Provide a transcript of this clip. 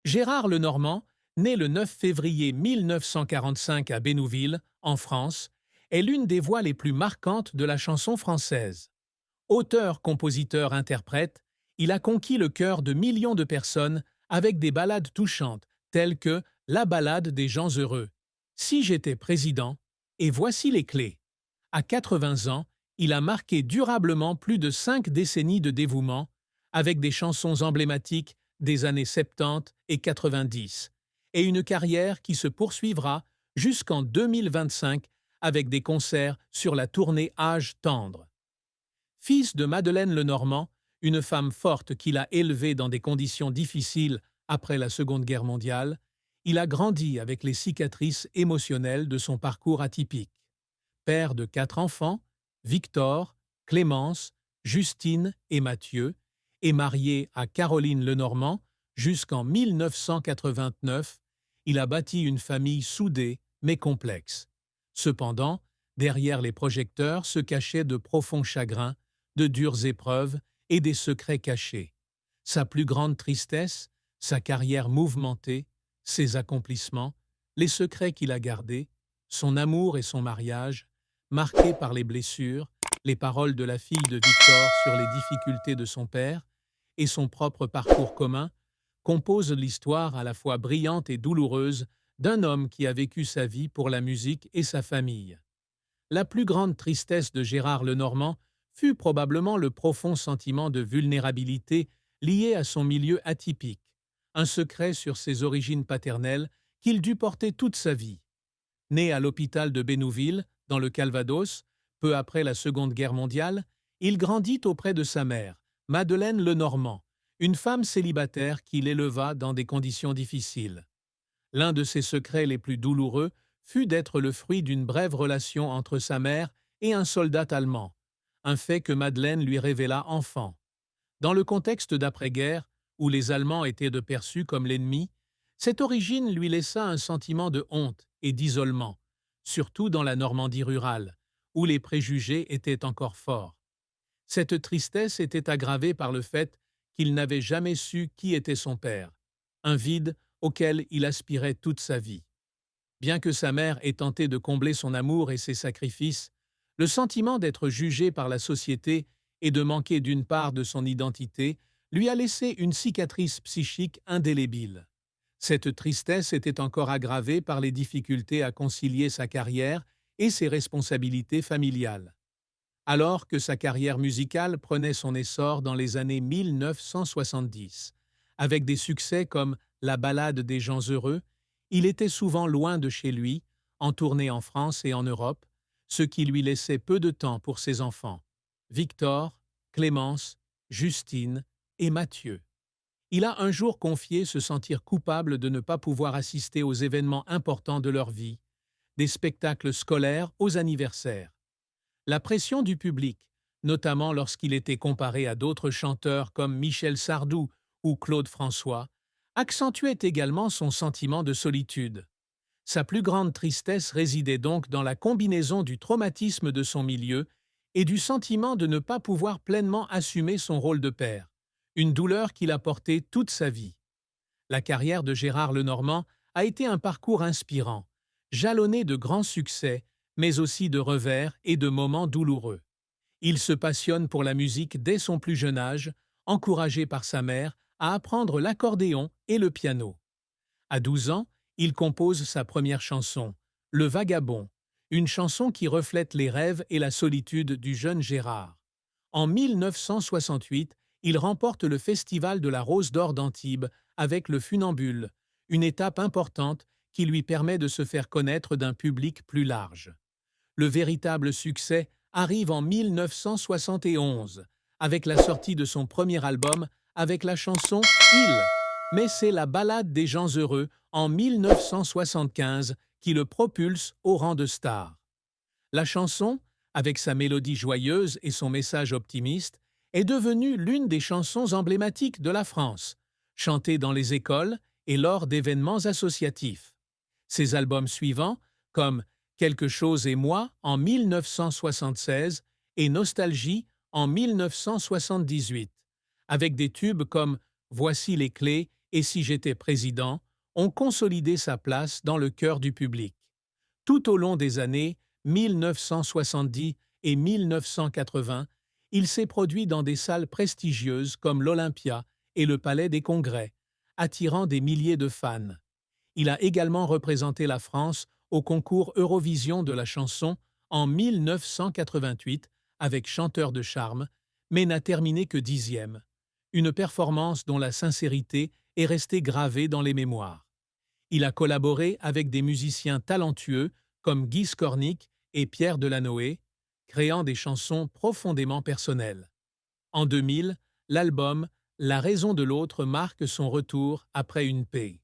Gérard Lenormand, né le 9 février 1945 à Bénouville, en France, est l'une des voix les plus marquantes de la chanson française. Auteur, compositeur, interprète, il a conquis le cœur de millions de personnes avec des ballades touchantes telles que La ballade des gens heureux, Si j'étais président et Voici les clés. À 80 ans, il a marqué durablement plus de 5 décennies de dévouement avec des chansons emblématiques des années 70 et 90 et une carrière qui se poursuivra jusqu'en 2025 avec des concerts sur la tournée Âge tendre. Fils de Madeleine Lenormand, une femme forte qu'il a élevée dans des conditions difficiles après la Seconde Guerre mondiale, il a grandi avec les cicatrices émotionnelles de son parcours atypique. Père de 4 enfants, Victor, Clémence, Justine et Mathieu, et marié à Caroline Lenormand jusqu'en 1989, il a bâti une famille soudée mais complexe. Cependant, derrière les projecteurs se cachaient de profonds chagrins, de dures épreuves et des secrets cachés. Sa plus grande tristesse, sa carrière mouvementée, ses accomplissements, les secrets qu'il a gardés, son amour et son mariage, marqués par les blessures, les paroles de la fille de Victor sur les difficultés de son père et son propre parcours commun, composent l'histoire à la fois brillante et douloureuse d'un homme qui a vécu sa vie pour la musique et sa famille. La plus grande tristesse de Gérard Lenormand fut probablement le profond sentiment de vulnérabilité lié à son milieu atypique, un secret sur ses origines paternelles qu'il dut porter toute sa vie. Né à l'hôpital de Bénouville, dans le Calvados, peu après la Seconde Guerre mondiale, il grandit auprès de sa mère, Madeleine Lenormand, une femme célibataire qui l'éleva dans des conditions difficiles. L'un de ses secrets les plus douloureux fut d'être le fruit d'une brève relation entre sa mère et un soldat allemand, un fait que Madeleine lui révéla enfant. Dans le contexte d'après-guerre, où les Allemands étaient de perçus comme l'ennemi, cette origine lui laissa un sentiment de honte et d'isolement, surtout dans la Normandie rurale, où les préjugés étaient encore forts. Cette tristesse était aggravée par le fait qu'il n'avait jamais su qui était son père, un vide auquel il aspirait toute sa vie. Bien que sa mère ait tenté de combler son amour et ses sacrifices, le sentiment d'être jugé par la société et de manquer d'une part de son identité lui a laissé une cicatrice psychique indélébile. Cette tristesse était encore aggravée par les difficultés à concilier sa carrière et ses responsabilités familiales. Alors que sa carrière musicale prenait son essor dans les années 1970, avec des succès comme La ballade des gens heureux, il était souvent loin de chez lui, en tournée en France et en Europe, ce qui lui laissait peu de temps pour ses enfants, Victor, Clémence, Justine et Mathieu. Il a un jour confié se sentir coupable de ne pas pouvoir assister aux événements importants de leur vie, des spectacles scolaires aux anniversaires. La pression du public, notamment lorsqu'il était comparé à d'autres chanteurs comme Michel Sardou ou Claude François, accentuait également son sentiment de solitude. Sa plus grande tristesse résidait donc dans la combinaison du traumatisme de son milieu et du sentiment de ne pas pouvoir pleinement assumer son rôle de père, une douleur qu'il a portée toute sa vie. La carrière de Gérard Lenormand a été un parcours inspirant, jalonné de grands succès, mais aussi de revers et de moments douloureux. Il se passionne pour la musique dès son plus jeune âge, encouragé par sa mère à apprendre l'accordéon et le piano. À 12 ans, il compose sa première chanson, Le Vagabond, une chanson qui reflète les rêves et la solitude du jeune Gérard. En 1968, il remporte le Festival de la Rose d'Or d'Antibes avec Le Funambule, une étape importante qui lui permet de se faire connaître d'un public plus large. Le véritable succès arrive en 1971, avec la sortie de son premier album avec la chanson « Il ». Mais c'est La ballade des gens heureux en 1975 qui le propulse au rang de star. La chanson, avec sa mélodie joyeuse et son message optimiste, est devenue l'une des chansons emblématiques de la France, chantée dans les écoles et lors d'événements associatifs. Ses albums suivants, comme Quelque chose et moi en 1976 et Nostalgie en 1978, avec des tubes comme Voici les clés et Si j'étais président ont consolidé sa place dans le cœur du public. Tout au long des années 1970 et 1980, il s'est produit dans des salles prestigieuses comme l'Olympia et le Palais des Congrès, attirant des milliers de fans. Il a également représenté la France au concours Eurovision de la chanson en 1988 avec Chanteur de charme, mais n'a terminé que 10e. Une performance dont la sincérité est restée gravée dans les mémoires. Il a collaboré avec des musiciens talentueux comme Guy Scornic et Pierre Delanoë, créant des chansons profondément personnelles. En 2000, l'album La raison de l'autre marque son retour après une paix.